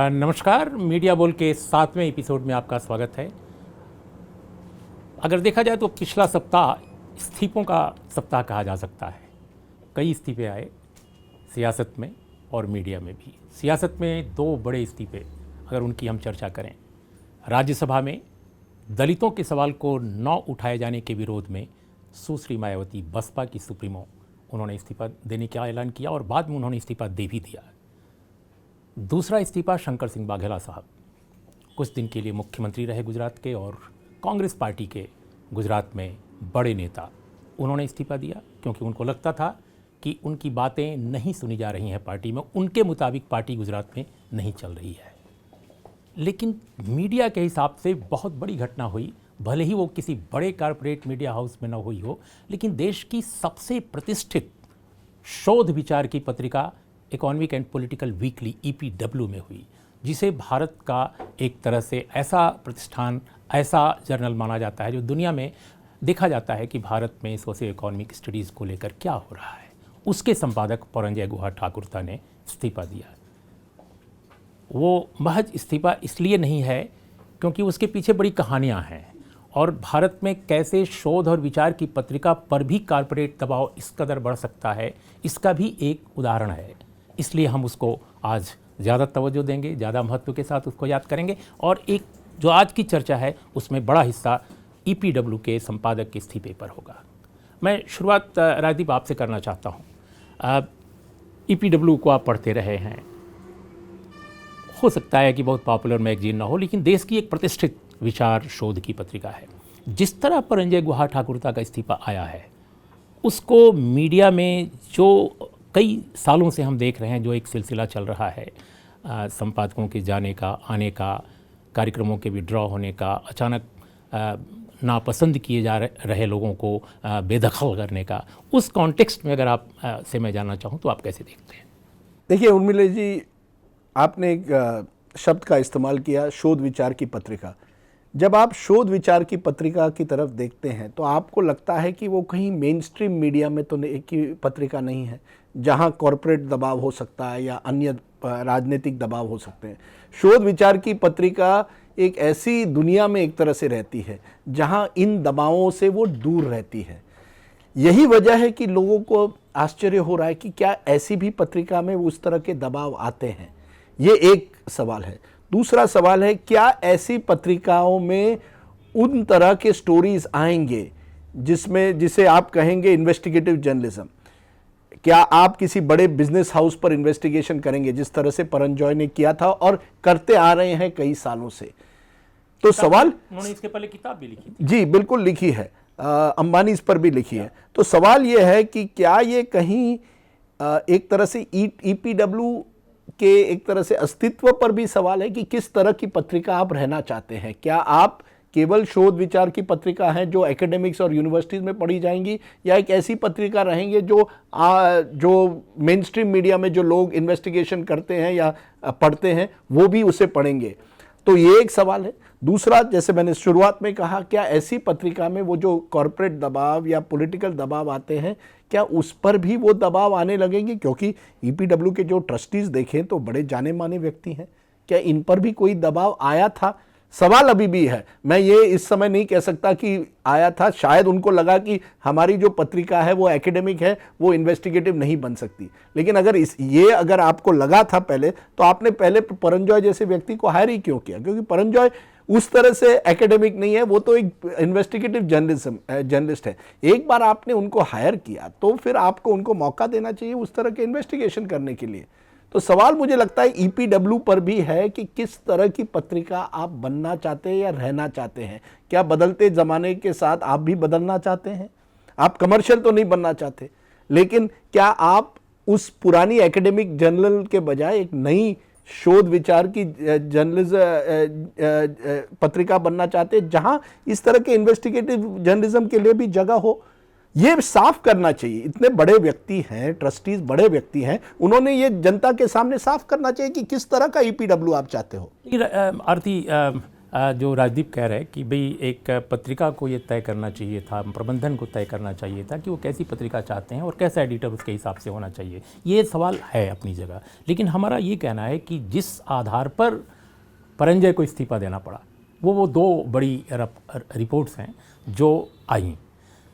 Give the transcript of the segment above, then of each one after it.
नमस्कार। मीडिया बोल के 7वें एपिसोड में आपका स्वागत है। अगर देखा जाए तो पिछला सप्ताह इस्तीफों का सप्ताह कहा जा सकता है। कई इस्तीफे आए सियासत में और मीडिया में भी। सियासत में दो बड़े इस्तीफे अगर उनकी हम चर्चा करें, राज्यसभा में दलितों के सवाल को न उठाए जाने के विरोध में सुश्री मायावती, बसपा की सुप्रीमो, उन्होंने इस्तीफा देने का ऐलान किया और बाद में उन्होंने इस्तीफा दे भी दिया। दूसरा इस्तीफा शंकर सिंह वाघेला साहब, कुछ दिन के लिए मुख्यमंत्री रहे गुजरात के और कांग्रेस पार्टी के गुजरात में बड़े नेता, उन्होंने इस्तीफा दिया क्योंकि उनको लगता था कि उनकी बातें नहीं सुनी जा रही हैं पार्टी में, उनके मुताबिक पार्टी गुजरात में नहीं चल रही है। लेकिन मीडिया के हिसाब से बहुत बड़ी घटना हुई, भले ही वो किसी बड़े कॉरपोरेट मीडिया हाउस में न हुई हो, लेकिन देश की सबसे प्रतिष्ठित शोध विचार की पत्रिका economic and political weekly EPW में हुई, जिसे भारत का एक तरह से ऐसा प्रतिष्ठान, ऐसा जर्नल माना जाता है जो दुनिया में देखा जाता है कि भारत में सोशियो इकोनॉमिक स्टडीज़ को लेकर क्या हो रहा है। उसके संपादक परंजय गुहा ठाकुरता ने इस्तीफा दिया। वो महज इस्तीफा इसलिए नहीं है क्योंकि उसके पीछे बड़ी कहानियाँ हैं और भारत में कैसे शोध और विचार की पत्रिका पर भी कॉर्पोरेट दबाव इस कदर बढ़ सकता है, इसका भी एक उदाहरण है। इसलिए हम उसको आज ज़्यादा तवज्जो देंगे, ज़्यादा महत्व के साथ उसको याद करेंगे और एक जो आज की चर्चा है उसमें बड़ा हिस्सा EPW के संपादक के इस्तीफे पर होगा। मैं शुरुआत राजदीप आपसे करना चाहता हूँ। EPW को आप पढ़ते रहे हैं, हो सकता है कि बहुत पॉपुलर मैगजीन ना हो, लेकिन देश की एक प्रतिष्ठित विचार शोध की पत्रिका है। जिस तरह परंजय गुहा ठाकुरता का इस्तीफा आया है, उसको मीडिया में जो कई सालों से हम देख रहे हैं, जो एक सिलसिला चल रहा है, संपादकों के जाने का, आने का, कार्यक्रमों के विड्रॉ होने का, अचानक नापसंद किए जा रहे लोगों को बेदखल करने का, उस कॉन्टेक्स्ट में अगर आप से मैं जानना चाहूँ तो आप कैसे देखते हैं? देखिए उर्मिला जी, आपने एक शब्द का इस्तेमाल किया, शोध विचार की पत्रिका। जब आप शोध विचार की पत्रिका की तरफ देखते हैं तो आपको लगता है कि वो कहीं मेन स्ट्रीम मीडिया में तो एक ही पत्रिका नहीं है जहां कॉरपोरेट दबाव हो सकता है या अन्य राजनीतिक दबाव हो सकते हैं। शोध विचार की पत्रिका एक ऐसी दुनिया में एक तरह से रहती है जहां इन दबावों से वो दूर रहती है। यही वजह है कि लोगों को आश्चर्य हो रहा है कि क्या ऐसी भी पत्रिका में उस तरह के दबाव आते हैं। ये एक सवाल है। दूसरा सवाल है, क्या ऐसी पत्रिकाओं में उन तरह के स्टोरीज आएंगे जिसे आप कहेंगे इन्वेस्टिगेटिव जर्नलिज्म? क्या आप किसी बड़े बिजनेस हाउस पर इन्वेस्टिगेशन करेंगे जिस तरह से परंजॉय ने किया था और करते आ रहे हैं कई सालों से? तो सवाल, उन्होंने इसके पहले किताब भी लिखी थी। जी बिल्कुल लिखी है, अंबानी इस पर भी लिखी है। तो सवाल यह है कि क्या ये कहीं एक तरह से EPW के एक तरह से अस्तित्व पर भी सवाल है कि किस तरह की पत्रिका आप रहना चाहते हैं? क्या आप केवल शोध विचार की पत्रिका है जो एकेडमिक्स और यूनिवर्सिटीज़ में पढ़ी जाएंगी, या एक ऐसी पत्रिका रहेंगे जो मेन स्ट्रीम मीडिया में जो लोग इन्वेस्टिगेशन करते हैं या पढ़ते हैं वो भी उसे पढ़ेंगे? तो ये एक सवाल है। दूसरा, जैसे मैंने शुरुआत में कहा, क्या ऐसी पत्रिका में वो जो कॉरपोरेट दबाव या पॉलिटिकल दबाव आते हैं, क्या उस पर भी वो दबाव आने लगेंगे? क्योंकि EPW के जो ट्रस्टीज़ देखें तो बड़े जाने माने व्यक्ति हैं, क्या इन पर भी कोई दबाव आया था? सवाल अभी भी है। मैं ये इस समय नहीं कह सकता कि आया था। शायद उनको लगा कि हमारी जो पत्रिका है वो एकेडमिक है, वो इन्वेस्टिगेटिव नहीं बन सकती। लेकिन अगर आपको लगा था पहले, तो आपने पहले परंजॉय जैसे व्यक्ति को हायर ही क्यों किया? क्योंकि परंजॉय उस तरह से एकेडमिक नहीं है, वो तो एक इन्वेस्टिगेटिव जर्नलिस्ट है। एक बार आपने उनको हायर किया तो फिर आपको उनको मौका देना चाहिए उस तरह के इन्वेस्टिगेशन करने के लिए। तो सवाल मुझे लगता है EPW पर भी है कि किस तरह की पत्रिका आप बनना चाहते हैं या रहना चाहते हैं। क्या बदलते ज़माने के साथ आप भी बदलना चाहते हैं? आप कमर्शियल तो नहीं बनना चाहते, लेकिन क्या आप उस पुरानी एकेडमिक जर्नल के बजाय एक नई शोध विचार की पत्रिका बनना चाहते हैं जहां इस तरह के इन्वेस्टिगेटिव जर्नलिज्म के लिए भी जगह हो? ये साफ करना चाहिए। इतने बड़े व्यक्ति हैं, ट्रस्टीज बड़े व्यक्ति हैं, उन्होंने ये जनता के सामने साफ करना चाहिए कि किस तरह का EPW आप चाहते हो। आरती, जो राजदीप कह रहे हैं कि भाई एक पत्रिका को ये तय करना चाहिए था, प्रबंधन को तय करना चाहिए था कि वो कैसी पत्रिका चाहते हैं और कैसा एडिटर उसके हिसाब से होना चाहिए, ये सवाल है अपनी जगह। लेकिन हमारा ये कहना है कि जिस आधार पर परंजय को इस्तीफा देना पड़ा, वो दो बड़ी रिपोर्ट्स हैं जो आई।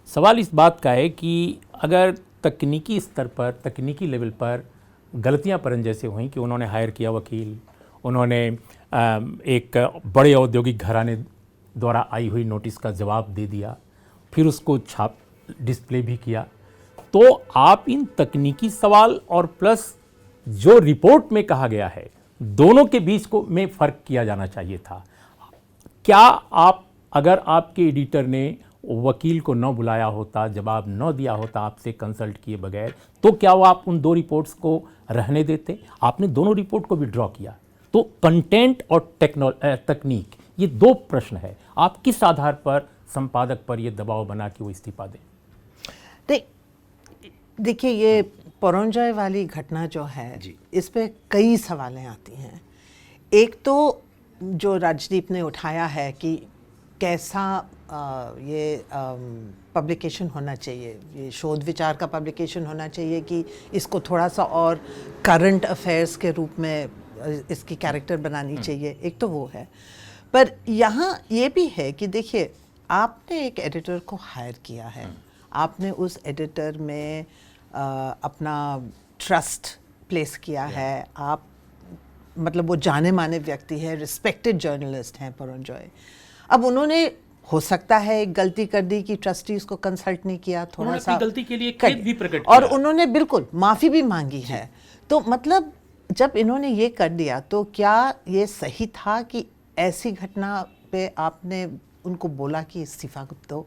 सवाल इस बात का है कि अगर तकनीकी स्तर पर, तकनीकी लेवल पर गलतियां परंजय से हुई कि उन्होंने हायर किया वकील, उन्होंने एक बड़े औद्योगिक घराने द्वारा आई हुई नोटिस का जवाब दे दिया, फिर उसको छाप डिस्प्ले भी किया, तो आप इन तकनीकी सवाल और प्लस जो रिपोर्ट में कहा गया है, दोनों के बीच को में फ़र्क किया जाना चाहिए था। क्या आप, अगर आपके एडिटर ने वकील को न बुलाया होता, जवाब न दिया होता आपसे कंसल्ट किए बगैर, तो क्या वो आप उन दो रिपोर्ट्स को रहने देते? आपने दोनों रिपोर्ट को विड्रॉ किया। तो कंटेंट और तकनीक, ये दो प्रश्न है। आप किस आधार पर संपादक पर ये दबाव बना कि वो इस्तीफा दें? देखिए, ये परंजय वाली घटना जो है, इस पे कई सवालें आती हैं। एक तो जो राजदीप ने उठाया है कि कैसा ये पब्लिकेशन होना चाहिए, ये शोध विचार का पब्लिकेशन होना चाहिए कि इसको थोड़ा सा और करंट अफेयर्स के रूप में इसकी कैरेक्टर बनानी चाहिए। एक तो वो है, पर यहाँ ये भी है कि देखिए, आपने एक एडिटर को हायर किया है, आपने उस एडिटर में अपना ट्रस्ट प्लेस किया है, आप मतलब वो जाने माने व्यक्ति है, रिस्पेक्टेड जर्नलिस्ट हैं परंजय। अब उन्होंने हो सकता है एक गलती कर दी कि ट्रस्टीज को कंसल्ट नहीं किया, थोड़ा सा गलती के लिए खेद भी प्रकट किया और उन्होंने बिल्कुल माफ़ी भी मांगी है। तो मतलब जब इन्होंने ये कर दिया, तो क्या ये सही था कि ऐसी घटना पे आपने उनको बोला कि इस्तीफा दो,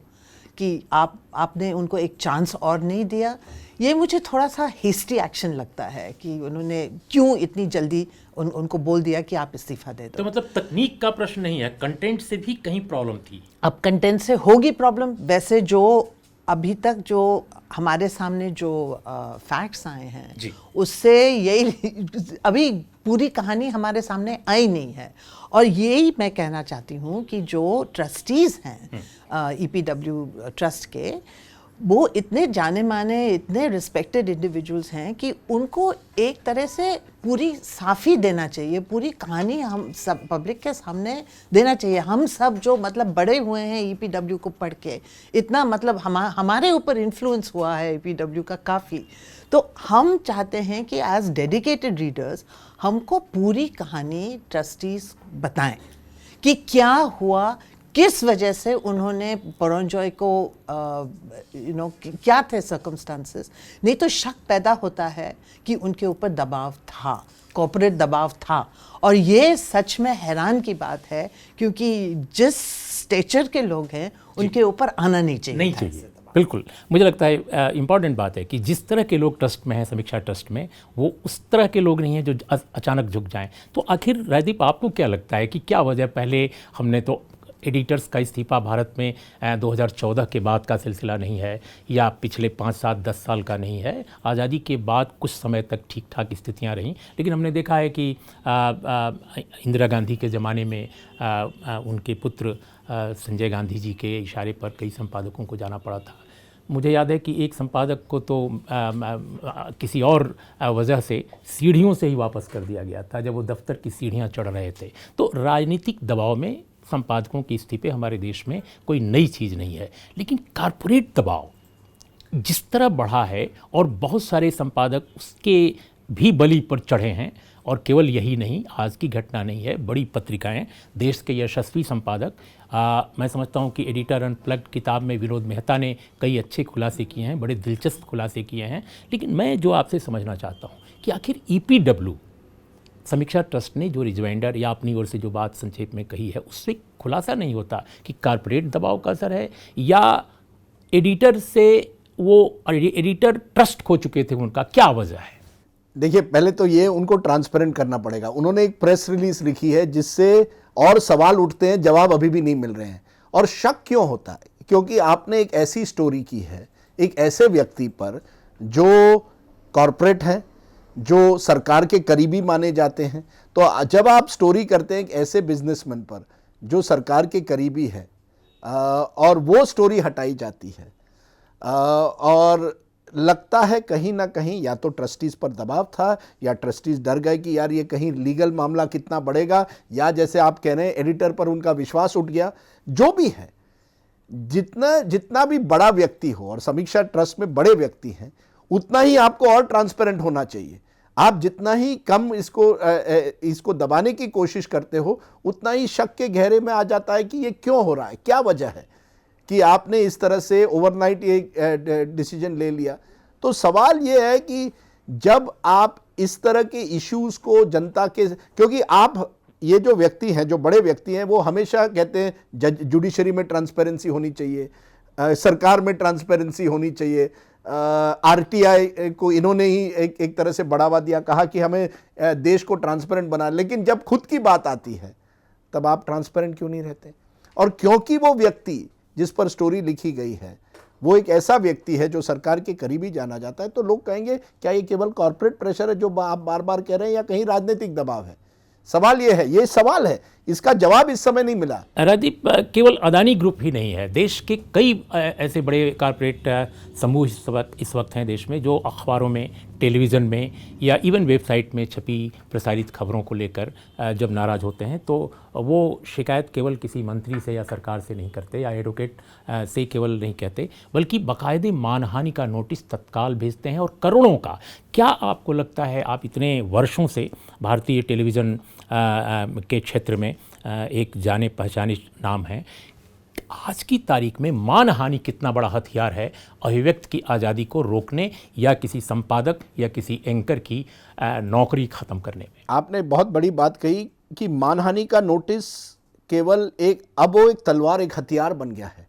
कि आपने उनको एक चांस और नहीं दिया? ये मुझे थोड़ा सा हेस्टी एक्शन लगता है कि उन्होंने क्यों इतनी जल्दी उनको बोल दिया कि आप इस्तीफा दे दो। तो मतलब तकनीक का प्रश्न नहीं है, कंटेंट से भी कहीं प्रॉब्लम थी। अब कंटेंट से होगी प्रॉब्लम। वैसे जो अभी तक जो हमारे सामने जो फैक्ट्स आए हैं, उससे यही अभी पूरी कहानी हमारे सामने आई नहीं है। और यही मैं कहना चाहती हूँ कि जो ट्रस्टीज़ हैं ईपीडब्ल्यू ट्रस्ट के, वो इतने जाने माने, इतने रिस्पेक्टेड इंडिविजुअल्स हैं कि उनको एक तरह से पूरी साफ़ी देना चाहिए, पूरी कहानी हम सब पब्लिक के सामने देना चाहिए। हम सब जो मतलब बड़े हुए हैं ईपीडब्ल्यू को पढ़ के, इतना मतलब हमारे ऊपर इन्फ्लुएंस हुआ है ईपीडब्ल्यू का काफ़ी, तो हम चाहते हैं कि एज डेडिकेटेड रीडर्स हमको पूरी कहानी ट्रस्टीज़ बताएं कि क्या हुआ, किस वजह से उन्होंने परंजय को क्या थे सर्कमस्टांसेस। नहीं तो शक पैदा होता है कि उनके ऊपर दबाव था, कॉर्पोरेट दबाव था। और ये सच में हैरान की बात है, क्योंकि जिस स्टेचर के लोग हैं उनके ऊपर आना नहीं चाहिए। बिल्कुल, मुझे लगता है इम्पॉर्टेंट बात है कि जिस तरह के लोग ट्रस्ट में हैं, समीक्षा ट्रस्ट में, वो उस तरह के लोग नहीं हैं जो अचानक झुक जाएं। तो आखिर राजदीप, आपको क्या लगता है कि क्या वजह, पहले हमने तो एडिटर्स का इस्तीफा भारत में 2014 के बाद का सिलसिला नहीं है, या पिछले 5, 7, 10 साल का नहीं है। आज़ादी के बाद कुछ समय तक ठीक ठाक स्थितियां रहीं, लेकिन हमने देखा है कि इंदिरा गांधी के ज़माने में उनके पुत्र संजय गांधी जी के इशारे पर कई संपादकों को जाना पड़ा था। मुझे याद है कि एक संपादक को तो किसी और वजह से सीढ़ियों से ही वापस कर दिया गया था जब वो दफ्तर की सीढ़ियां चढ़ रहे थे। तो राजनीतिक दबाव में संपादकों के इस्तीफे हमारे देश में कोई नई चीज़ नहीं है, लेकिन कारपोरेट दबाव जिस तरह बढ़ा है और बहुत सारे संपादक उसके भी बलि पर चढ़े हैं। और केवल यही नहीं, आज की घटना नहीं है, बड़ी पत्रिकाएं, देश के यशस्वी संपादक, मैं समझता हूं कि एडिटर अनप्लग्ड किताब में विनोद मेहता ने कई अच्छे खुलासे किए हैं, बड़े दिलचस्प खुलासे किए हैं। लेकिन मैं जो आपसे समझना चाहता हूं कि आखिर ईपीडब्ल्यू समीक्षा ट्रस्ट ने जो रिजवाइंडर या अपनी ओर से जो बात संक्षेप में कही है, उससे खुलासा नहीं होता कि कारपोरेट दबाव का असर है या एडिटर से वो एडिटर ट्रस्ट खो चुके थे, उनका क्या वजह है? देखिए, पहले तो ये उनको ट्रांसपेरेंट करना पड़ेगा। उन्होंने एक प्रेस रिलीज लिखी है जिससे और सवाल उठते हैं, जवाब अभी भी नहीं मिल रहे हैं। और शक क्यों होता है? क्योंकि आपने एक ऐसी स्टोरी की है एक ऐसे व्यक्ति पर जो कॉरपोरेट है, जो सरकार के करीबी माने जाते हैं। तो जब आप स्टोरी करते हैं एक ऐसे बिजनेसमैन पर जो सरकार के करीबी है और वो स्टोरी हटाई जाती है और लगता है कहीं ना कहीं या तो ट्रस्टीज़ पर दबाव था या ट्रस्टीज़ डर गए कि यार ये कहीं लीगल मामला कितना बढ़ेगा, या जैसे आप कह रहे हैं एडिटर पर उनका विश्वास उठ गया। जो भी है, जितना भी बड़ा व्यक्ति हो, और समीक्षा ट्रस्ट में बड़े व्यक्ति हैं, उतना ही आपको और ट्रांसपेरेंट होना चाहिए। आप जितना ही कम इसको दबाने की कोशिश करते हो, उतना ही शक के गहरे में आ जाता है कि ये क्यों हो रहा है, क्या वजह है कि आपने इस तरह से ओवरनाइट ये डिसीजन ले लिया। तो सवाल ये है कि जब आप इस तरह के इश्यूज को जनता के, क्योंकि आप ये जो व्यक्ति हैं, जो बड़े व्यक्ति हैं, वो हमेशा कहते हैं जुडिशरी में ट्रांसपेरेंसी होनी चाहिए, सरकार में ट्रांसपेरेंसी होनी चाहिए। आरटीआई को इन्होंने ही एक तरह से बढ़ावा दिया, कहा कि हमें देश को ट्रांसपेरेंट बना, लेकिन जब खुद की बात आती है तब आप ट्रांसपेरेंट क्यों नहीं रहते? और क्योंकि वो व्यक्ति जिस पर स्टोरी लिखी गई है वो एक ऐसा व्यक्ति है जो सरकार के करीबी जाना जाता है, तो लोग कहेंगे क्या ये केवल कॉर्पोरेट प्रेशर है जो आप बार बार कह रहे हैं, या कहीं राजनीतिक दबाव है? सवाल ये है, ये सवाल है, इसका जवाब इस समय नहीं मिला। राजदीप, केवल अदानी ग्रुप ही नहीं है, देश के कई ऐसे बड़े कॉर्पोरेट समूह इस वक्त हैं देश में, जो अखबारों में, टेलीविज़न में या इवन वेबसाइट में छपी प्रसारित खबरों को लेकर जब नाराज़ होते हैं तो वो शिकायत केवल किसी मंत्री से या सरकार से नहीं करते या एडवोकेट से केवल नहीं कहते, बल्कि बाकायदे मानहानि का नोटिस तत्काल भेजते हैं, और करोड़ों का। क्या आपको लगता है, आप इतने वर्षों से भारतीय टेलीविज़न के क्षेत्र में एक जाने पहचाने नाम है, आज की तारीख में मानहानि कितना बड़ा हथियार है अभिव्यक्त की आज़ादी को रोकने या किसी संपादक या किसी एंकर की नौकरी ख़त्म करने में? आपने बहुत बड़ी बात कही कि मानहानि का नोटिस केवल अब वो एक तलवार, एक हथियार बन गया है।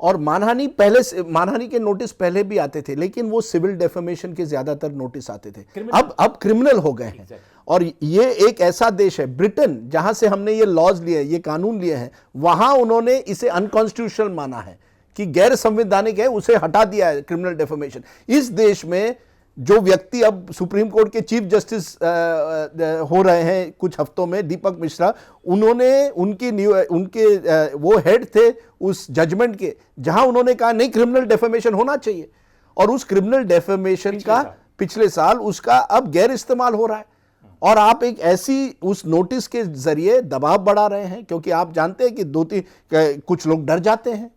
और मानहानि के नोटिस पहले भी आते थे, लेकिन वो सिविल डेफेमेशन के ज्यादातर नोटिस आते थे। अब क्रिमिनल हो गए हैं। और ये एक ऐसा देश है, ब्रिटेन, जहां से हमने ये लॉज लिए, ये कानून लिए हैं, वहां उन्होंने इसे अनकॉन्स्टिट्यूशनल माना है कि गैर संवैधानिक है, उसे हटा दिया है क्रिमिनल डेफेमेशन। इस देश में जो व्यक्ति अब सुप्रीम कोर्ट के चीफ जस्टिस हो रहे हैं कुछ हफ्तों में, दीपक मिश्रा, उन्होंने उनके वो हेड थे उस जजमेंट के, जहां उन्होंने कहा नहीं, क्रिमिनल डेफेमेशन होना चाहिए। और उस क्रिमिनल डेफेमेशन का पिछले साल उसका अब गैर इस्तेमाल हो रहा है। और आप एक ऐसी उस नोटिस के जरिए दबाव बढ़ा रहे हैं, क्योंकि आप जानते हैं कि कुछ लोग डर जाते हैं।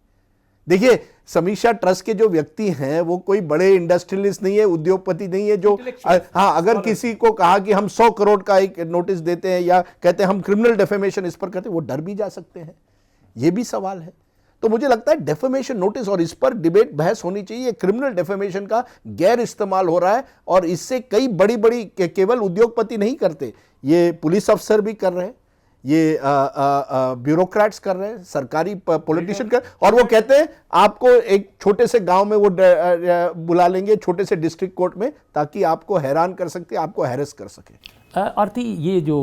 देखिए, समीक्षा ट्रस्ट के जो व्यक्ति हैं वो कोई बड़े इंडस्ट्रियलिस्ट नहीं है, उद्योगपति नहीं है जो हाँ, अगर किसी को कहा कि हम 100 करोड़ का एक नोटिस देते हैं या कहते हैं हम क्रिमिनल डेफेमेशन इस पर करते हैं, वो डर भी जा सकते हैं। ये भी सवाल है। तो मुझे लगता है डेफेमेशन नोटिस, और इस पर डिबेट, बहस होनी चाहिए। क्रिमिनल डेफेमेशन का गैर इस्तेमाल हो रहा है और इससे कई बड़ी बड़ी, केवल उद्योगपति नहीं करते, ये पुलिस अफसर भी कर रहे हैं, ये ब्यूरोक्रेट्स कर रहे हैं, सरकारी पॉलिटिशियन कर, और वो कहते हैं आपको एक छोटे से गांव में वो बुला लेंगे, छोटे से डिस्ट्रिक्ट कोर्ट में, ताकि आपको हैरान कर सके, आपको हैरेस कर सके। आरती, ये जो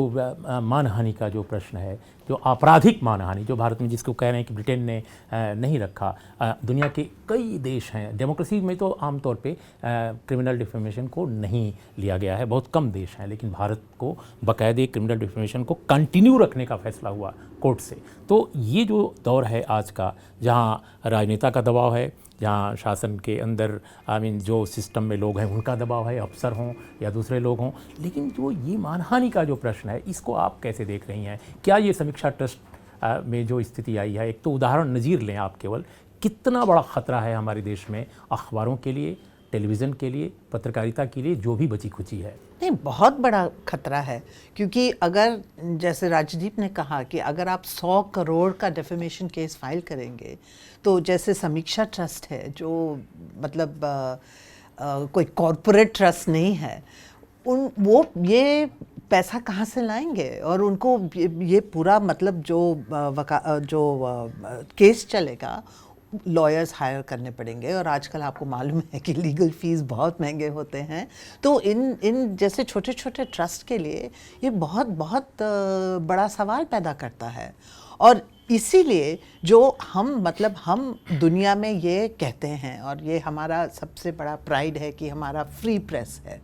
मानहानि का जो प्रश्न है, जो आपराधिक मानहानि, जो भारत में जिसको कह रहे हैं कि ब्रिटेन ने नहीं रखा, दुनिया के कई देश हैं, डेमोक्रेसी में तो आमतौर पे क्रिमिनल डिफेमेशन को नहीं लिया गया है, बहुत कम देश हैं, लेकिन भारत को बाकायदे क्रिमिनल डिफेमेशन को कंटिन्यू रखने का फैसला हुआ कोर्ट से। तो ये जो दौर है आज का, जहाँ राजनेता का दबाव है, जहाँ शासन के अंदर जो सिस्टम में लोग हैं उनका दबाव है, अफसर हों या दूसरे लोग हों, लेकिन जो ये मानहानि का जो प्रश्न है, इसको आप कैसे देख रही हैं? क्या ये समीक्षा ट्रस्ट में जो स्थिति आई है, एक तो उदाहरण नज़ीर लें आप केवल, कितना बड़ा ख़तरा है हमारे देश में अखबारों के लिए, टेलीविज़न के लिए, पत्रकारिता के लिए, जो भी बची खुची है? नहीं, बहुत बड़ा खतरा है, क्योंकि अगर जैसे राजदीप ने कहा कि अगर आप 100 करोड़ का डेफेमेशन केस फाइल करेंगे, तो जैसे समीक्षा ट्रस्ट है जो मतलब कोई कॉरपोरेट ट्रस्ट नहीं है, वो ये पैसा कहाँ से लाएंगे? और उनको ये पूरा मतलब जो केस चलेगा, लॉयर्स हायर करने पड़ेंगे, और आजकल आपको मालूम है कि लीगल फीस बहुत महंगे होते हैं। तो इन जैसे छोटे छोटे ट्रस्ट के लिए ये बहुत बहुत बड़ा सवाल पैदा करता है। और इसीलिए जो हम दुनिया में ये कहते हैं, और ये हमारा सबसे बड़ा प्राइड है कि हमारा फ्री प्रेस है,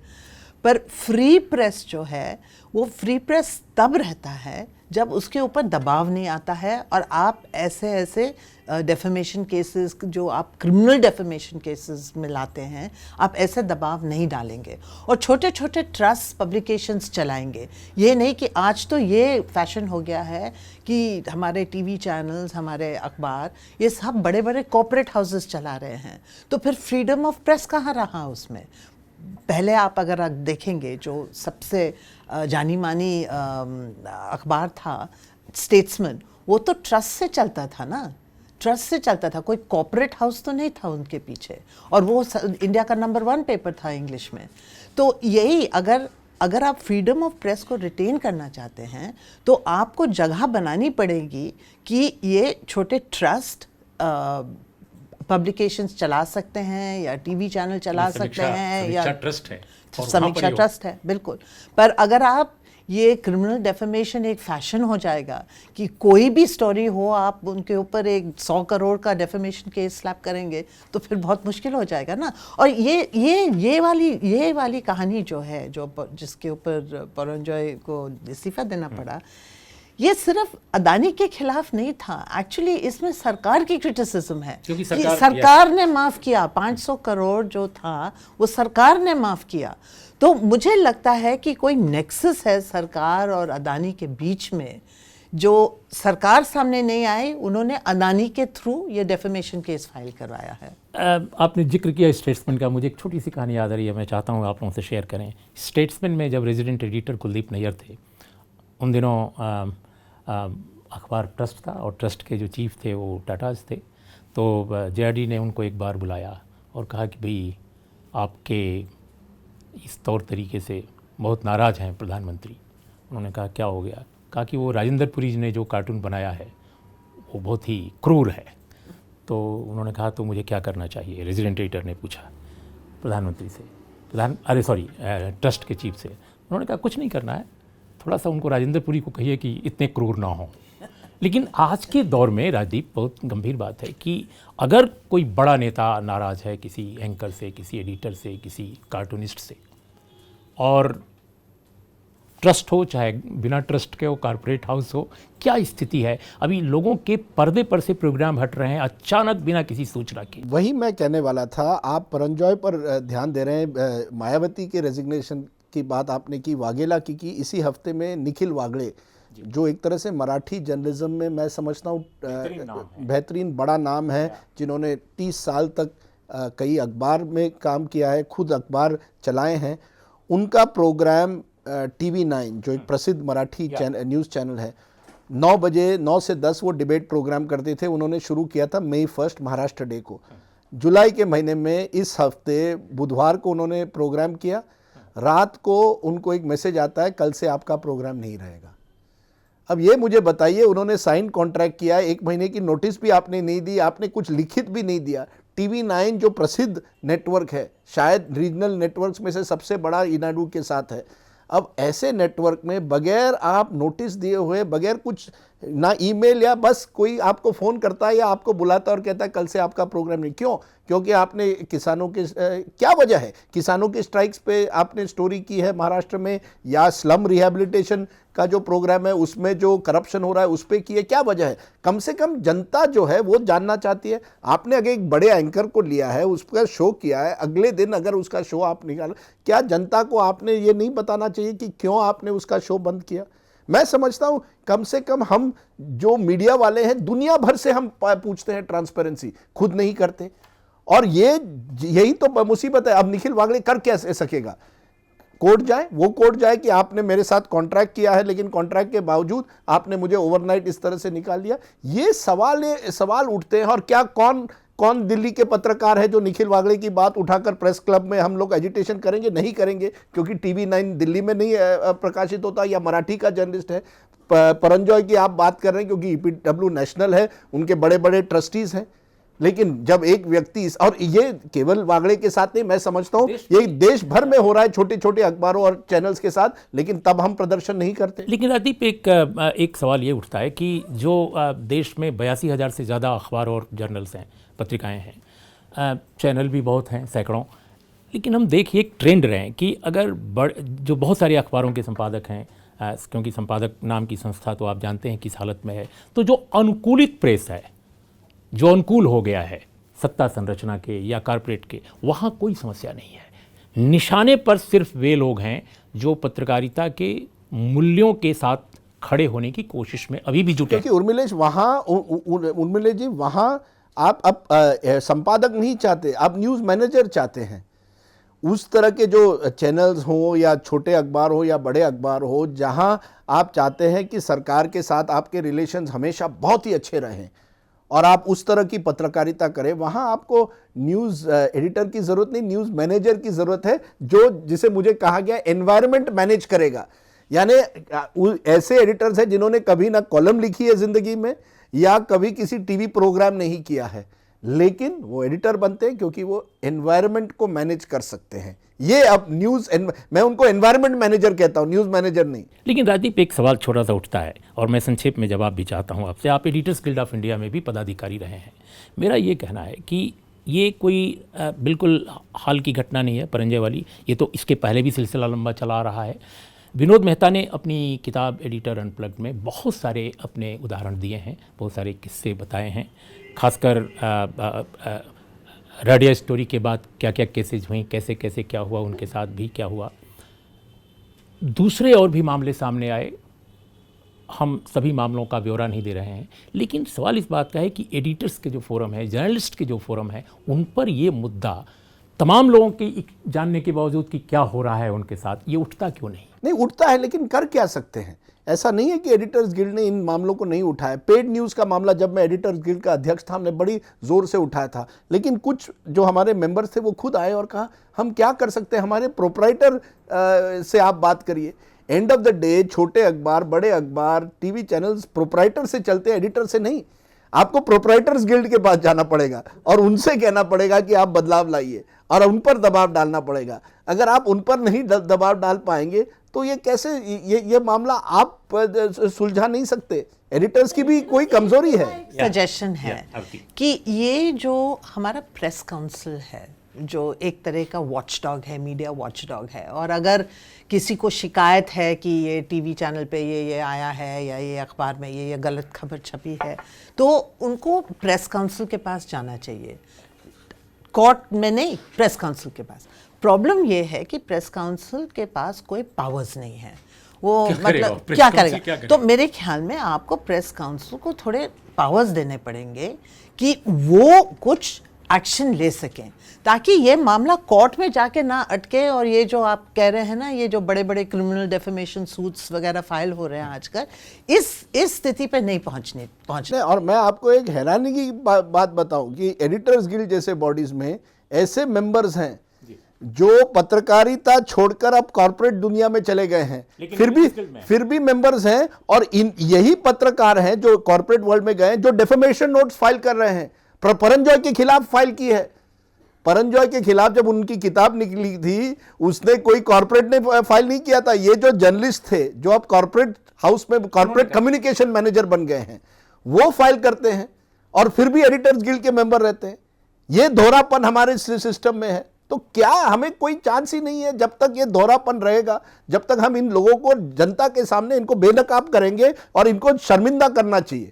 पर फ्री प्रेस जो है वो फ्री प्रेस तब रहता है जब उसके ऊपर दबाव नहीं आता है और आप ऐसे डेफेमेशन केसेस जो आप क्रिमिनल डेफेमेशन केसेस में लाते हैं, आप ऐसे दबाव नहीं डालेंगे और छोटे छोटे ट्रस्ट पब्लिकेशंस चलाएंगे। ये नहीं कि आज तो ये फैशन हो गया है कि हमारे टीवी चैनल्स, हमारे अखबार, ये सब बड़े बड़े कॉर्पोरेट हाउसेस चला रहे हैं, तो फिर फ्रीडम ऑफ प्रेस कहाँ रहा उसमें? पहले आप अगर देखेंगे जो सबसे जानी मानी अखबार था स्टेट्समैन, वो तो ट्रस्ट से चलता था ना, ट्रस्ट से चलता था, कोई कॉर्पोरेट हाउस तो नहीं था उनके पीछे, और वो इंडिया का नंबर 1 पेपर था इंग्लिश में। तो यही अगर आप फ्रीडम ऑफ प्रेस को रिटेन करना चाहते हैं तो आपको जगह बनानी पड़ेगी कि ये छोटे ट्रस्ट पब्लिकेशंस चला सकते हैं या टीवी चैनल चला सकते हैं या ट्रस्ट है, समीक्षा ट्रस्ट है, बिल्कुल। पर अगर आप ये क्रिमिनल डेफेमेशन एक फैशन हो जाएगा कि कोई भी स्टोरी हो आप उनके ऊपर एक 100 करोड़ का डेफेमेशन केस स्लैप करेंगे तो फिर बहुत मुश्किल हो जाएगा ना। और ये वाली कहानी जो है, जो जिसके ऊपर परंजॉय को इस्तीफा देना पड़ा, ये सिर्फ अदानी के खिलाफ नहीं था, एक्चुअली इसमें सरकार की क्रिटिसिज्म है क्योंकि कि सरकार ने माफ किया, 500 करोड़ जो था वो सरकार ने माफ किया। तो मुझे लगता है कि कोई नेक्सस है सरकार और अदानी के बीच में जो सरकार सामने नहीं आई, उन्होंने अदानी के थ्रू ये डेफेमेशन केस फाइल करवाया है। आपने जिक्र किया स्टेट्समैन का, मुझे एक छोटी सी कहानी याद आ रही है, मैं चाहता हूँ आप लोगों से शेयर करें। स्टेट्समैन में जब रेजिडेंट एडिटर कुलदीप नैयर थे, उन दिनों अखबार ट्रस्ट था और ट्रस्ट के जो चीफ थे वो टाटाज थे। तो जेआरडी ने उनको एक बार बुलाया और कहा कि भाई आपके इस तौर तरीके से बहुत नाराज़ हैं प्रधानमंत्री। उन्होंने कहा क्या हो गया? कहा कि वो राजेंद्र पुरी ने जो कार्टून बनाया है वो बहुत ही क्रूर है। तो उन्होंने कहा तो मुझे क्या करना चाहिए? रेजिडेंट एडिटर ने पूछा प्रधानमंत्री से, ट्रस्ट के चीफ से। उन्होंने कहा कुछ नहीं करना है, थोड़ा सा उनको राजेंद्र पुरी को कहिए कि इतने क्रूर ना हो। लेकिन आज के दौर में राजदीप, बहुत गंभीर बात है कि अगर कोई बड़ा नेता नाराज़ है किसी एंकर से, किसी एडिटर से, किसी कार्टूनिस्ट से, और ट्रस्ट हो चाहे बिना ट्रस्ट के हो, कॉर्पोरेट हाउस हो, क्या स्थिति है? अभी लोगों के पर्दे पर से प्रोग्राम हट रहे हैं अचानक बिना किसी सूचना के। वही मैं कहने वाला था, आप परंजॉय पर ध्यान दे रहे हैं। मायावती के रेजिग्नेशन की बात आपने की, वाघेला की इसी हफ्ते में निखिल वागड़े, जो एक तरह से मराठी जर्नलिज्म में मैं समझता हूँ बेहतरीन बड़ा नाम है, जिन्होंने 30 साल तक कई अखबार में काम किया है, खुद अखबार चलाए हैं। उनका प्रोग्राम TV9 जो एक प्रसिद्ध मराठी न्यूज़ चैनल है, 9 बजे 9 से 10 वो डिबेट प्रोग्राम करते थे। उन्होंने शुरू किया था May 1 महाराष्ट्र डे को, जुलाई के महीने में। इस हफ्ते बुधवार को उन्होंने प्रोग्राम किया, रात को उनको एक मैसेज आता है कल से आपका प्रोग्राम नहीं रहेगा। अब ये मुझे बताइए, उन्होंने साइन कॉन्ट्रैक्ट किया, 1 महीने की नोटिस भी आपने नहीं दी, आपने कुछ लिखित भी नहीं दिया। TV9 जो प्रसिद्ध नेटवर्क है, शायद रीजनल नेटवर्क्स में से सबसे बड़ा इनाडू के साथ है। अब ऐसे नेटवर्क में बगैर आप नोटिस दिए हुए, बगैर कुछ ना ईमेल, या बस कोई आपको फ़ोन करता है या आपको बुलाता है और कहता है कल से आपका प्रोग्राम नहीं। क्यों? क्योंकि आपने किसानों के क्या वजह है? किसानों के स्ट्राइक्स पे आपने स्टोरी की है महाराष्ट्र में, या स्लम रिहैबिलिटेशन का जो प्रोग्राम है उसमें जो करप्शन हो रहा है उस पर की है? क्या वजह है? कम से कम जनता जो है वो जानना चाहती है। आपने अगर एक बड़े एंकर को लिया है, उसका शो किया है, अगले दिन अगर उसका शो आप निकाल, क्या जनता को आपने ये नहीं बताना चाहिए कि क्यों आपने उसका शो बंद किया? मैं समझता हूं कम से कम हम जो मीडिया वाले हैं, दुनिया भर से हम पूछते हैं ट्रांसपेरेंसी, खुद नहीं करते। और यही तो मुसीबत है। अब निखिल वागड़े कर क्या सकेगा? कोर्ट जाए, वो कोर्ट जाए कि आपने मेरे साथ कॉन्ट्रैक्ट किया है, लेकिन कॉन्ट्रैक्ट के बावजूद आपने मुझे ओवरनाइट इस तरह से निकाल दिया। ये सवाल उठते हैं। और क्या कौन दिल्ली के पत्रकार है जो निखिल वागड़े की बात उठाकर प्रेस क्लब में हम लोग एजिटेशन करेंगे? नहीं करेंगे, क्योंकि TV9 दिल्ली में नहीं प्रकाशित होता, या मराठी का जर्नलिस्ट है। परंजॉय की आप बात कर रहे हैं क्योंकि EPW नेशनल है, उनके बड़े बड़े ट्रस्टीज हैं। लेकिन जब एक व्यक्ति, और ये केवल वागड़े के साथ नहीं, मैं समझता हूं ये देश भर में हो रहा है, छोटे छोटे अखबारों और चैनल्स के साथ, लेकिन तब हम प्रदर्शन नहीं करते। लेकिन राजदीप, एक सवाल ये उठता है कि जो देश में 82,000 से ज़्यादा अखबार और जर्नल्स हैं, पत्रिकाएं हैं, चैनल भी बहुत हैं, सैकड़ों, लेकिन हम देखिए एक ट्रेंड रहे हैं कि अगर जो बहुत सारे अखबारों के संपादक हैं, क्योंकि संपादक नाम की संस्था तो आप जानते हैं किस हालत में है। तो जो अनुकूलित प्रेस है, जो अनुकूल हो गया है सत्ता संरचना के या कॉरपोरेट के, वहाँ कोई समस्या नहीं है। निशाने पर सिर्फ वे लोग हैं जो पत्रकारिता के मूल्यों के साथ खड़े होने की कोशिश में अभी भी जुटे। क्योंकि उर्मिलेश वहाँ उर्मिलेश जी वहाँ आप अब संपादक नहीं चाहते, आप न्यूज़ मैनेजर चाहते हैं। उस तरह के जो चैनल्स हो या छोटे अखबार हो या बड़े अखबार हो, जहां आप चाहते हैं कि सरकार के साथ आपके रिलेशंस हमेशा बहुत ही अच्छे रहें और आप उस तरह की पत्रकारिता करें, वहां आपको न्यूज़ एडिटर की ज़रूरत नहीं, न्यूज़ मैनेजर की ज़रूरत है, जो जिसे मुझे कहा गया एनवायरनमेंट मैनेज करेगा। यानी ऐसे एडिटर्स हैं जिन्होंने कभी ना कॉलम लिखी है ज़िंदगी में या कभी किसी टीवी प्रोग्राम नहीं किया है, लेकिन वो एडिटर बनते हैं क्योंकि वो एनवायरनमेंट को मैनेज कर सकते हैं। ये अब मैं उनको एनवायरनमेंट मैनेजर कहता हूँ, न्यूज़ मैनेजर नहीं। लेकिन राजदीप, एक सवाल छोटा सा उठता है और मैं संक्षेप में जवाब भी चाहता हूँ आपसे। आप एडिटर्स गिल्ड ऑफ इंडिया में भी पदाधिकारी रहे हैं। मेरा ये कहना है कि ये कोई बिल्कुल हाल की घटना नहीं है परंजय वाली, ये तो इसके पहले भी सिलसिला लंबा चला आ रहा है। विनोद मेहता ने अपनी किताब एडिटर अनप्लग्ड में बहुत सारे अपने उदाहरण दिए हैं, बहुत सारे किस्से बताए हैं, खासकर रेडियो स्टोरी के बाद क्या क्या केसेज हुई, कैसे कैसे क्या हुआ, उनके साथ भी क्या हुआ। दूसरे और भी मामले सामने आए, हम सभी मामलों का ब्यौरा नहीं दे रहे हैं, लेकिन सवाल इस बात का है कि एडिटर्स के जो फोरम है, जर्नलिस्ट के जो फोरम है, उन पर ये मुद्दा तमाम लोगों की जानने के बावजूद कि क्या हो रहा है उनके साथ, ये उठता क्यों नहीं? नहीं उठता है, लेकिन कर क्या सकते हैं? ऐसा नहीं है कि एडिटर्स गिल्ड ने इन मामलों को नहीं उठाया। पेड न्यूज़ का मामला जब मैं एडिटर्स गिल्ड का अध्यक्ष था, हमने बड़ी जोर से उठाया था, लेकिन कुछ जो हमारे मेंबर्स थे वो खुद आए और कहा हम क्या कर सकते हैं, हमारे प्रोप्राइटर से आप बात करिए। एंड ऑफ द डे छोटे अखबार, बड़े अखबार, टीवी चैनल्स प्रोप्राइटर से चलते हैं, एडिटर से नहीं। आपको प्रोप्राइटर्स गिल्ड के पास जाना पड़ेगा और उनसे कहना पड़ेगा कि आप बदलाव लाइए और उन पर दबाव डालना पड़ेगा। अगर आप उन पर नहीं दबाव डाल पाएंगे तो ये कैसे, ये मामला आप सुलझा नहीं सकते। एडिटर्स की भी कोई कमजोरी है। सजेशन है कि ये जो हमारा प्रेस काउंसिल है, जो एक तरह का वॉचडॉग है, मीडिया वॉचडॉग है, और अगर किसी को शिकायत है कि ये टीवी चैनल पे ये आया है या ये अखबार में ये गलत खबर छपी है, तो उनको प्रेस काउंसिल के पास जाना चाहिए, कोर्ट में नहीं, प्रेस काउंसिल के पास। प्रॉब्लम ये है कि प्रेस काउंसिल के पास कोई पावर्स नहीं है। वो मतलब क्या करेगा? तो मेरे ख्याल में आपको प्रेस काउंसिल को थोड़े पावर्स देने पड़ेंगे कि वो कुछ एक्शन ले सकें, ताकि ये मामला कोर्ट में जाके ना अटके। और ये जो आप कह रहे हैं ना, ये जो बड़े बड़े क्रिमिनल डेफेमेशन सूट्स वगैरह फाइल हो रहे हैं आजकल, इस स्थिति पे नहीं पहुंचने। और मैं आपको एक हैरानी की बात बताऊं कि एडिटर्स गिल्ड जैसे बॉडीज में ऐसे मेंबर्स हैं जो पत्रकारिता छोड़कर अब कॉर्पोरेट दुनिया में चले गए हैं, फिर भी मेंबर्स हैं। और यही पत्रकार हैं जो कॉर्पोरेट वर्ल्ड में गए, जो डेफेमेशन नोट्स फाइल कर रहे हैं। परंजॉय के खिलाफ फाइल की है। परंजॉय के खिलाफ जब उनकी किताब निकली थी, उसने कोई कॉर्पोरेट ने फाइल नहीं किया था। ये जो जर्नलिस्ट थे, जो अब कॉर्पोरेट हाउस में कॉर्पोरेट कम्युनिकेशन मैनेजर बन गए हैं, वो फाइल करते हैं और फिर भी एडिटर्स गिल्ड के मेंबर रहते हैं। ये दोहरापन हमारे सिस्टम में है। तो क्या हमें कोई चांस ही नहीं है? जब तक ये दोहरापन रहेगा, जब तक हम इन लोगों को जनता के सामने इनको बेनकाब करेंगे और इनको शर्मिंदा करना चाहिए।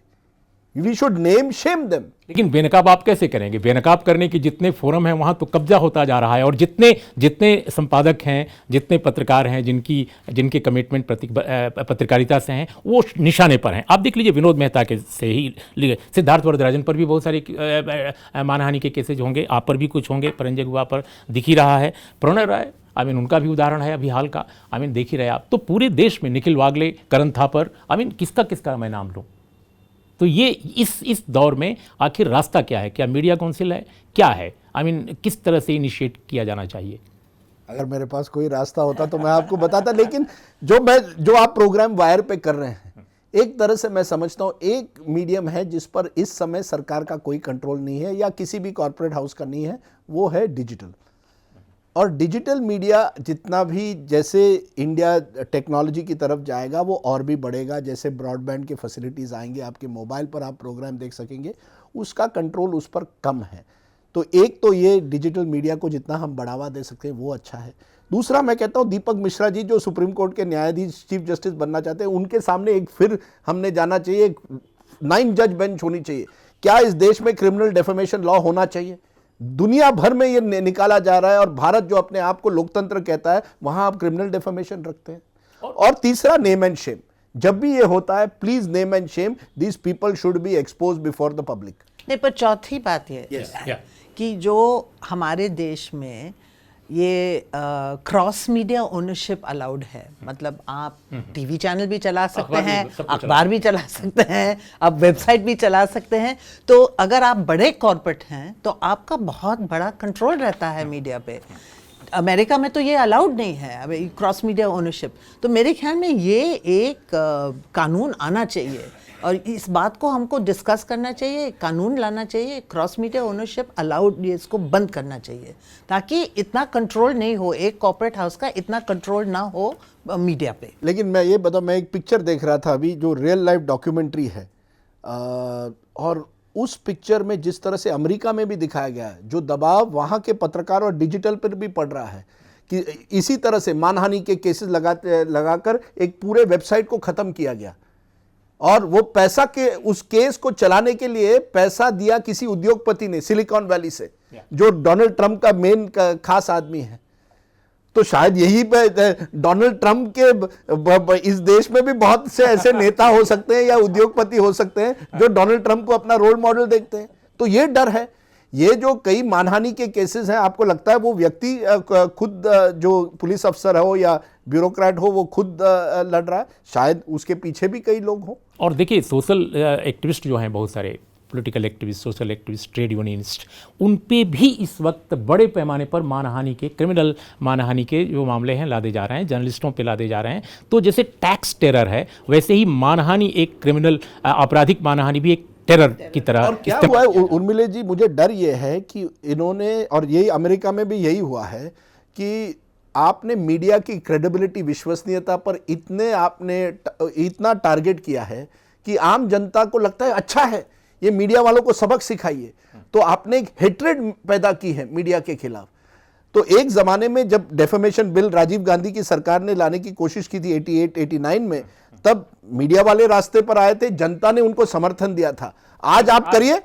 We should name shame them. लेकिन बेनकाब आप कैसे करेंगे? बेनकाब करने की जितने फोरम हैं वहाँ तो कब्जा होता जा रहा है, और जितने संपादक हैं, जितने पत्रकार हैं, जिनके कमिटमेंट पत्रकारिता से हैं, वो निशाने पर हैं। आप देख लीजिए, विनोद मेहता के से ही सिद्धार्थ वरदराजन पर भी बहुत सारे मानहानि के केसेज होंगे, आप पर भी कुछ होंगे, परंजय गुहा पर दिख ही रहा है, प्रणय राय उनका भी उदाहरण है अभी हाल का। देख ही रहे आप। तो पूरे देश में निखिल वागले, करण थापर, किसका मैं नाम लूँ? तो ये इस दौर में आखिर रास्ता क्या है? क्या मीडिया काउंसिल है? क्या है? किस तरह से इनिशिएट किया जाना चाहिए? अगर मेरे पास कोई रास्ता होता तो मैं आपको बताता, लेकिन जो आप प्रोग्राम वायर पे कर रहे हैं, एक तरह से मैं समझता हूँ एक मीडियम है जिस पर इस समय सरकार का कोई कंट्रोल नहीं है या किसी भी कॉर्पोरेट हाउस का नहीं है, वो है डिजिटल। और डिजिटल मीडिया जितना भी जैसे इंडिया टेक्नोलॉजी की तरफ जाएगा वो और भी बढ़ेगा। जैसे ब्रॉडबैंड के फैसिलिटीज़ आएंगे, आपके मोबाइल पर आप प्रोग्राम देख सकेंगे, उसका कंट्रोल उस पर कम है। तो एक तो ये डिजिटल मीडिया को जितना हम बढ़ावा दे सकते हैं वो अच्छा है। दूसरा मैं कहता हूँ दीपक मिश्रा जी जो सुप्रीम कोर्ट के न्यायाधीश चीफ जस्टिस बनना चाहते हैं, उनके सामने एक फिर हमने जाना चाहिए, एक 9 जज बेंच होनी चाहिए। क्या इस देश में क्रिमिनल डेफेमेशन लॉ होना चाहिए? दुनिया भर में ये निकाला जा रहा है और भारत जो अपने आप को लोकतंत्र कहता है वहां आप क्रिमिनल डेफेमेशन रखते हैं। और तीसरा नेम एंड शेम, जब भी ये होता है please name and Shem, these people should be expose before the public. नहीं, पर चौथी बात ये कि जो हमारे देश में ये क्रॉस मीडिया ओनरशिप अलाउड है, मतलब आप टीवी चैनल भी चला सकते हैं, अखबार भी चला सकते हैं, आप वेबसाइट भी चला सकते हैं। तो अगर आप बड़े कॉर्पोरेट हैं तो आपका बहुत बड़ा कंट्रोल रहता है मीडिया पे। अमेरिका में तो ये अलाउड नहीं है अब क्रॉस मीडिया ओनरशिप। तो मेरे ख्याल में ये एक कानून आना चाहिए और इस बात को हमको डिस्कस करना चाहिए, कानून लाना चाहिए, क्रॉस मीडिया ओनरशिप अलाउड, ये इसको बंद करना चाहिए ताकि इतना कंट्रोल नहीं हो, एक कॉर्पोरेट हाउस का इतना कंट्रोल ना हो मीडिया पे। लेकिन मैं ये बताऊं, मैं एक पिक्चर देख रहा था अभी जो रियल लाइफ डॉक्यूमेंट्री है, और उस पिक्चर में जिस तरह से अमेरिका में भी दिखाया गया है, जो दबाव वहाँ के पत्रकार और डिजिटल पर भी पड़ रहा है कि इसी तरह से मानहानि के केसेस लगाकर एक पूरे वेबसाइट को ख़त्म किया गया और वो पैसा के उस केस को चलाने के लिए पैसा दिया किसी उद्योगपति ने सिलिकॉन वैली से, जो डोनाल्ड ट्रंप का मेन खास आदमी है। तो शायद यही डोनाल्ड ट्रंप के इस देश में भी बहुत से ऐसे नेता हो सकते हैं या उद्योगपति हो सकते हैं जो डोनाल्ड ट्रंप को अपना रोल मॉडल देखते हैं। तो ये डर है। ये जो कई मानहानि के केसेस हैं, आपको लगता है वो व्यक्ति खुद जो पुलिस अफसर हो या ब्यूरोक्रेट हो वो खुद लड़ रहा है? शायद उसके पीछे भी कई लोग हों। और देखिए सोशल एक्टिविस्ट जो हैं, बहुत सारे political activist, social activist, trade unionist, उन पे भी इस वक्त बड़े पैमाने पर मानहानि के, क्रिमिनल मानहानि के जो मामले हैं लादे जा रहे हैं, जर्नलिस्टों पे लादे जा रहे हैं। तो जैसे टैक्स टेरर है वैसे ही मानहानि एक क्रिमिनल, आपराधिक मानहानि भी एक टेरर की तरह। और क्या हुआ है उर्मिला जी, मुझे डर ये है कि इन्होंने, और यही अमेरिका में भी यही हुआ है कि आपने मीडिया की क्रेडिबिलिटी, विश्वसनीयता पर इतना टारगेट किया है कि आम जनता को लगता है अच्छा है, ये मीडिया वालों को सबक सिखाइए। तो आपने एक हेट्रेड पैदा की है मीडिया के खिलाफ। तो एक जमाने में जब डेफेमेशन बिल राजीव गांधी की सरकार ने लाने की कोशिश की थी 88-89 में, तब मीडिया वाले रास्ते पर आए थे, जनता ने उनको समर्थन दिया था। आज आप करिए,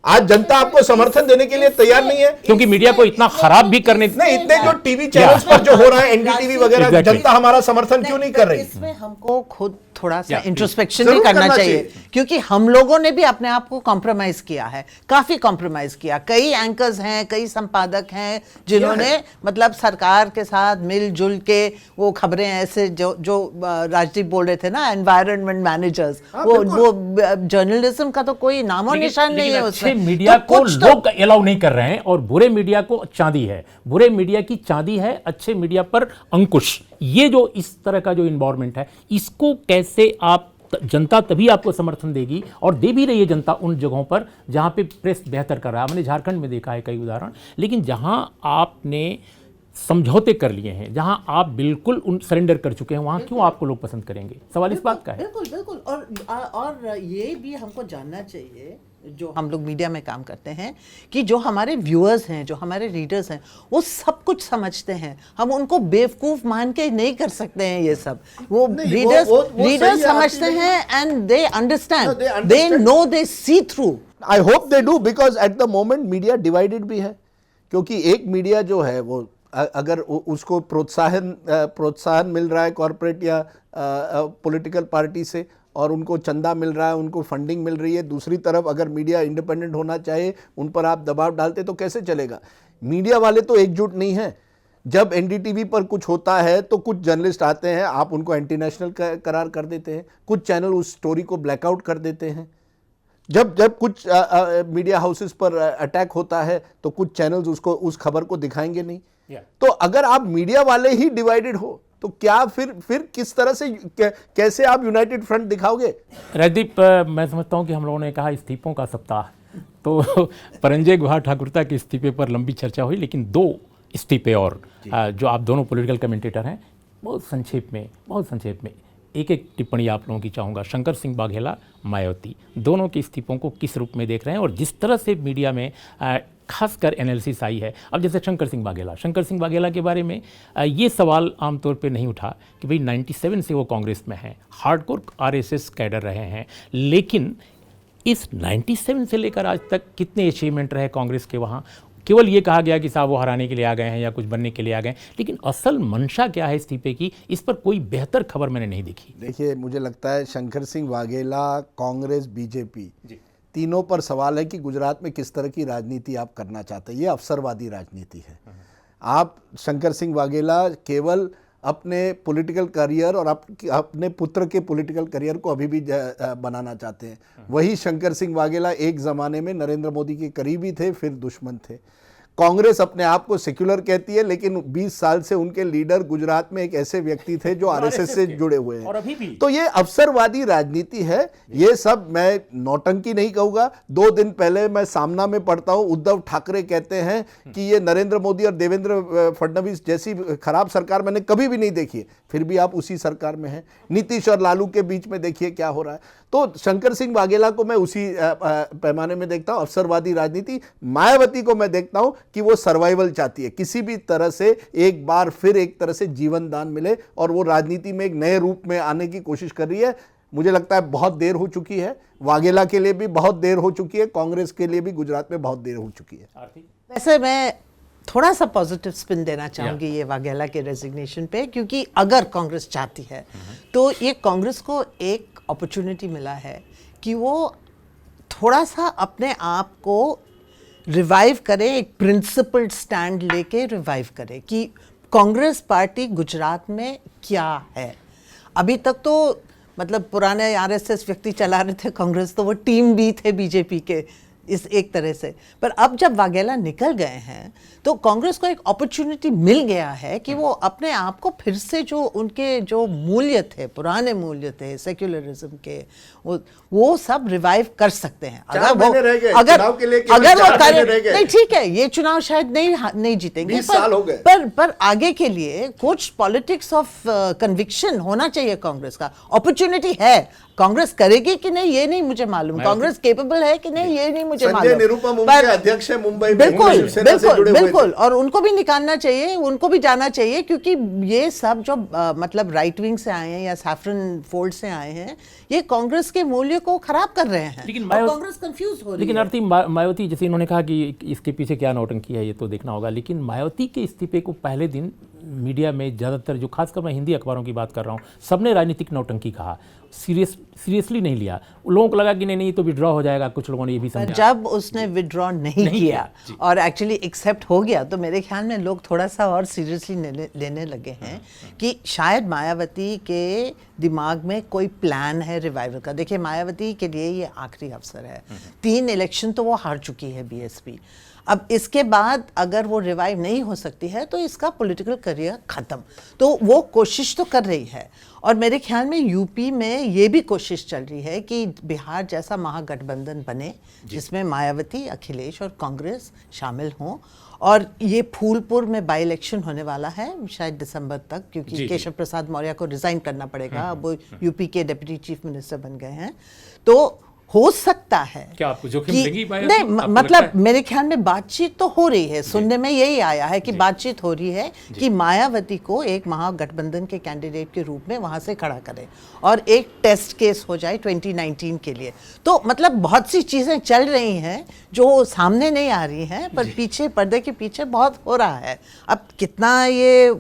आज जनता आपको समर्थन देने के लिए तैयार नहीं है, क्योंकि मीडिया को इतना खराब भी करने नहीं, इतने जो टीवी चैनल्स पर जो हो रहा है, एनडीटीवी वगैरह, जनता हमारा समर्थन क्यों नहीं कर रही? इसमें हमको खुद थोड़ा सा इंट्रोस्पेक्शन भी करना चाहिए, क्योंकि हम लोगों ने भी अपने आप को कॉम्प्रोमाइज किया है, काफी कॉम्प्रोमाइज किया। कई एंकर्स हैं, कई संपादक हैं जिन्होंने मतलब सरकार के साथ मिलजुल के वो खबरें ऐसे जो राजदीप बोल रहे थे ना, एनवायरनमेंट मैनेजर्स, वो जर्नलिज्म का तो कोई नामो निशान नहीं है उसमें। मीडिया को लोग अलाउ नहीं कर रहे हैं और बुरे मीडिया को चांदी है, बुरे मीडिया की चांदी है, अच्छे मीडिया पर अंकुश। ये जो इस तरह का जो इन्वायरमेंट है, इसको कैसे आप, जनता तभी आपको समर्थन देगी, और दे भी रही है जनता उन जगहों पर जहां पे प्रेस बेहतर कर रहा है। हमने झारखंड में देखा है कई उदाहरण। लेकिन जहां आपने समझौते कर लिए हैं, जहां आप बिल्कुल उन सरेंडर कर चुके हैं, वहां क्यों आपको लोग पसंद करेंगे? सवाल इस बात का है। बिल्कुल बिल्कुल। और ये भी हमको जानना चाहिए, जो हम लोग मीडिया में काम करते हैं, कि जो हमारे व्यूअर्स हैं, जो हमारे रीडर्स हैं, वो सब कुछ समझते हैं। हम उनको बेवकूफ मान के नहीं कर सकते हैं ये सब। वो रीडर्स समझते हैं and they understand, they know, they see through. I hope they do, because at the moment media divided भी है। क्योंकि एक मीडिया जो है वो अगर उसको प्रोत्साहन मिल रहा है कॉरपोरेट या पॉलिटिकल पार्टी से, और उनको चंदा मिल रहा है, उनको फंडिंग मिल रही है, दूसरी तरफ अगर मीडिया इंडिपेंडेंट होना चाहे, उन पर आप दबाव डालते तो कैसे चलेगा? मीडिया वाले तो एकजुट नहीं हैं। जब एनडीटीवी पर कुछ होता है तो कुछ जर्नलिस्ट आते हैं, आप उनको एंटी नेशनल करार कर देते हैं, कुछ चैनल उस स्टोरी को ब्लैकआउट कर देते हैं। जब कुछ मीडिया हाउसेस पर अटैक होता है तो कुछ चैनल्स उस खबर को दिखाएंगे नहीं। तो अगर आप मीडिया वाले ही डिवाइडेड हो तो क्या फिर किस तरह से, कैसे आप यूनाइटेड फ्रंट दिखाओगे? राजदीप, मैं समझता हूं कि हम लोगों ने कहा इस्तीफों का सप्ताह, तो परंजय गुहा ठाकुरता के इस्तीफे पर लंबी चर्चा हुई, लेकिन 2 इस्तीफे और जो आप दोनों पॉलिटिकल कमेंटेटर हैं, बहुत संक्षेप में एक एक टिप्पणी आप लोगों की चाहूँगा। शंकर सिंह वाघेला, मायावती, दोनों के इस्तीफों को किस रूप में देख रहे हैं और जिस तरह से मीडिया में खासकर एनालिसिस आई है। अब जैसे शंकर सिंह वाघेला के बारे में ये सवाल आमतौर पे नहीं उठा कि भाई 97 से वो कांग्रेस में हैं, हार्डकोर आरएसएस कैडर रहे हैं, लेकिन इस 97 से लेकर आज तक कितने अचीवमेंट रहे कांग्रेस के वहाँ। केवल ये कहा गया कि साहब वो हराने के लिए आ गए हैं या कुछ बनने के लिए आ गए हैं, लेकिन असल मंशा क्या है इस्तीफे की, इस पर कोई बेहतर खबर मैंने नहीं देखी। देखिए, मुझे लगता है शंकर सिंह वाघेला, कांग्रेस, बीजेपी तीनों पर सवाल है कि गुजरात में किस तरह की राजनीति आप करना चाहते हैं। ये अवसरवादी राजनीति है। आप शंकर सिंह वाघेला केवल अपने पॉलिटिकल करियर और अपने पुत्र के पॉलिटिकल करियर को अभी भी बनाना चाहते हैं। वही शंकर सिंह वाघेला एक ज़माने में नरेंद्र मोदी के करीबी थे, फिर दुश्मन थे। कांग्रेस अपने आप को सेक्युलर कहती है, लेकिन 20 साल से उनके लीडर गुजरात में एक ऐसे व्यक्ति थे जो आरएसएस से जुड़े हुए हैं, और अभी भी। तो ये अवसरवादी राजनीति है। ये सब मैं नौटंकी नहीं कहूँगा। 2 दिन पहले मैं सामना में पढ़ता हूँ, उद्धव ठाकरे कहते हैं कि ये नरेंद्र मोदी और देवेंद्र फडणवीस जैसी खराब सरकार मैंने कभी भी नहीं देखी है, फिर भी आप उसी सरकार में हैं। नीतीश और लालू के बीच में देखिए क्या हो रहा है। तो शंकर सिंह वाघेला को मैं उसी पैमाने में देखता हूँ, अवसरवादी राजनीति। मायावती को मैं देखता हूँ कि वो सर्वाइवल चाहती है, किसी भी तरह से एक बार फिर एक तरह से जीवन दान मिले और वो राजनीति में एक नए रूप में आने की कोशिश कर रही है। मुझे लगता है बहुत देर हो चुकी है, वाघेला के लिए भी बहुत देर हो चुकी है, कांग्रेस के लिए भी गुजरात में बहुत देर हो चुकी है। वैसे मैं थोड़ा सा पॉजिटिव स्पिन देना चाहूंगी ये वाघेला के रेजिग्नेशन पे, क्योंकि अगर कांग्रेस चाहती है तो ये कांग्रेस को एक अपॉर्चुनिटी मिला है कि वो थोड़ा सा अपने आप को रिवाइव करे, एक प्रिंसिपल्ड स्टैंड लेके रिवाइव करे कि कांग्रेस पार्टी गुजरात में क्या है। अभी तक तो मतलब पुराने आरएसएस व्यक्ति चला रहे थे कांग्रेस, तो वो टीम भी थे बीजेपी के इस एक तरह से। पर अब जब वाघेला निकल गए हैं तो कांग्रेस को एक अपॉर्चुनिटी मिल गया है कि वो अपने आप को फिर से जो उनके जो मूल्य थे, पुराने मूल्य थे सेक्युलरिज्म के, वो सब रिवाइव कर सकते हैं। अगर वो नहीं, ठीक है, ये चुनाव शायद नहीं जीतेंगे, पर आगे के लिए कुछ पॉलिटिक्स ऑफ कन्विक्शन होना चाहिए कांग्रेस का। अपॉर्चुनिटी है, कांग्रेस करेगी कि नहीं ये नहीं मुझे मालूम, कांग्रेस केपेबल है कि नहीं ये नहीं मुझे मालूम। निरुपम उनके अध्यक्ष हैं मुंबई में, बिल्कुल, और उनको भी निकालना चाहिए, उनको भी जाना चाहिए, क्योंकि ये सब जो मतलब राइट विंग से आए हैं या सैफरन फोल्ड से आए हैं, ये कांग्रेस के मूल्य को खराब कर रहे हैं। लेकिन कांग्रेस कंफ्यूज हो रही है। लेकिन आरती, मायावती, जैसे इन्होंने कहा कि इसके पीछे क्या नौटंकी है ये तो देखना होगा, लेकिन मायावती के इस्तीफे को पहले दिन मीडिया में ज़्यादातर, जो खासकर मैं हिंदी अखबारों की बात कर रहा हूँ, सबने राजनीतिक नौटंकी कहा, सीरियसली नहीं लिया। लोगों को लगा कि नहीं तो विड्रॉ हो जाएगा, कुछ लोगों ने ये भी समझा। जब उसने विड्रॉ नहीं किया और एक्चुअली एक्सेप्ट हो गया, तो मेरे ख्याल में लोग थोड़ा सा और सीरियसली लेने लगे हैं कि शायद मायावती के दिमाग में कोई प्लान है रिवाइवल का। देखिए, मायावती के लिए ये आखिरी अवसर है। 3 इलेक्शन तो वो हार चुकी है बीएसपी। अब इसके बाद अगर वो रिवाइव नहीं हो सकती है तो इसका पॉलिटिकल करियर खत्म। तो वो कोशिश तो कर रही है, और मेरे ख्याल में यूपी में ये भी कोशिश चल रही है कि बिहार जैसा महागठबंधन बने जिसमें मायावती, अखिलेश और कांग्रेस शामिल हों। और ये फूलपुर में बाई इलेक्शन होने वाला है शायद दिसंबर तक, क्योंकि केशव प्रसाद मौर्य को रिजाइन करना पड़ेगा, अब वो यूपी के डिप्टी चीफ मिनिस्टर बन गए हैं। तो हो सकता है क्या आपको जोखिम लगी? नहीं, मतलब मेरे ख्याल में बातचीत तो हो रही है, सुनने में यही आया है कि बातचीत हो रही है कि मायावती को एक महागठबंधन के कैंडिडेट के रूप में वहां से खड़ा करें और एक टेस्ट केस हो जाए 2019 के लिए। तो मतलब बहुत सी चीजें चल रही हैं जो सामने नहीं आ रही हैं, पर पीछे, पर्दे के पीछे बहुत हो रहा है। अब कितना ये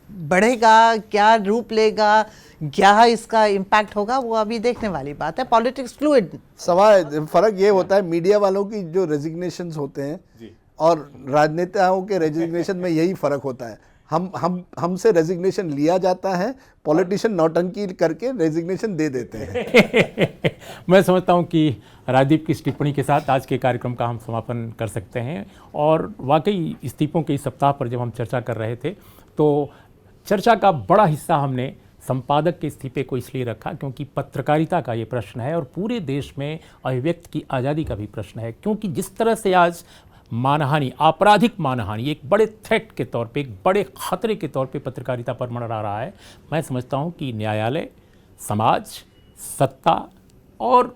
बढ़ेगा, क्या रूप लेगा, क्या इसका इम्पैक्ट होगा, वो अभी देखने वाली बात है। Politics fluid. सवाल फर्क ये होता है, मीडिया वालों की जो रेजिग्नेशंस होते हैं और राजनेताओं के रेजिग्नेशन में यही फर्क होता है। हमसे रेजिग्नेशन लिया जाता है, पॉलिटिशियन नौटंकी करके रेजिग्नेशन दे देते हैं। मैं समझता हूं कि राजदीप की इस टिप्पणी के साथ आज के कार्यक्रम का हम समापन कर सकते हैं। और वाकई इस्तीफों के इस सप्ताह पर जब हम चर्चा कर रहे थे तो चर्चा का बड़ा हिस्सा हमने संपादक के इस्तीफे को इसलिए रखा क्योंकि पत्रकारिता का ये प्रश्न है और पूरे देश में अभिव्यक्ति की आज़ादी का भी प्रश्न है। क्योंकि जिस तरह से आज मानहानि, आपराधिक मानहानि एक बड़े थ्रेट के तौर पे, एक बड़े खतरे के तौर पे पत्रकारिता पर मंडरा रहा है, मैं समझता हूँ कि न्यायालय, समाज, सत्ता और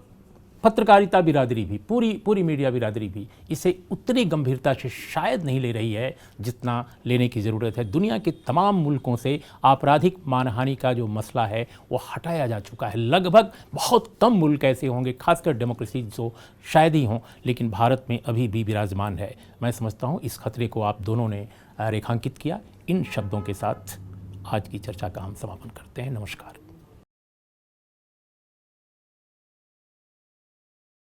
पत्रकारिता बिरादरी भी, पूरी मीडिया बिरादरी भी इसे उतनी गंभीरता से शायद नहीं ले रही है जितना लेने की ज़रूरत है। दुनिया के तमाम मुल्कों से आपराधिक मानहानि का जो मसला है वो हटाया जा चुका है। लगभग बहुत कम मुल्क ऐसे होंगे, खासकर डेमोक्रेसी जो शायद ही हों, लेकिन भारत में अभी भी विराजमान है। मैं समझता हूँ इस खतरे को आप दोनों ने रेखांकित किया। इन शब्दों के साथ आज की चर्चा का हम समापन करते हैं। नमस्कार।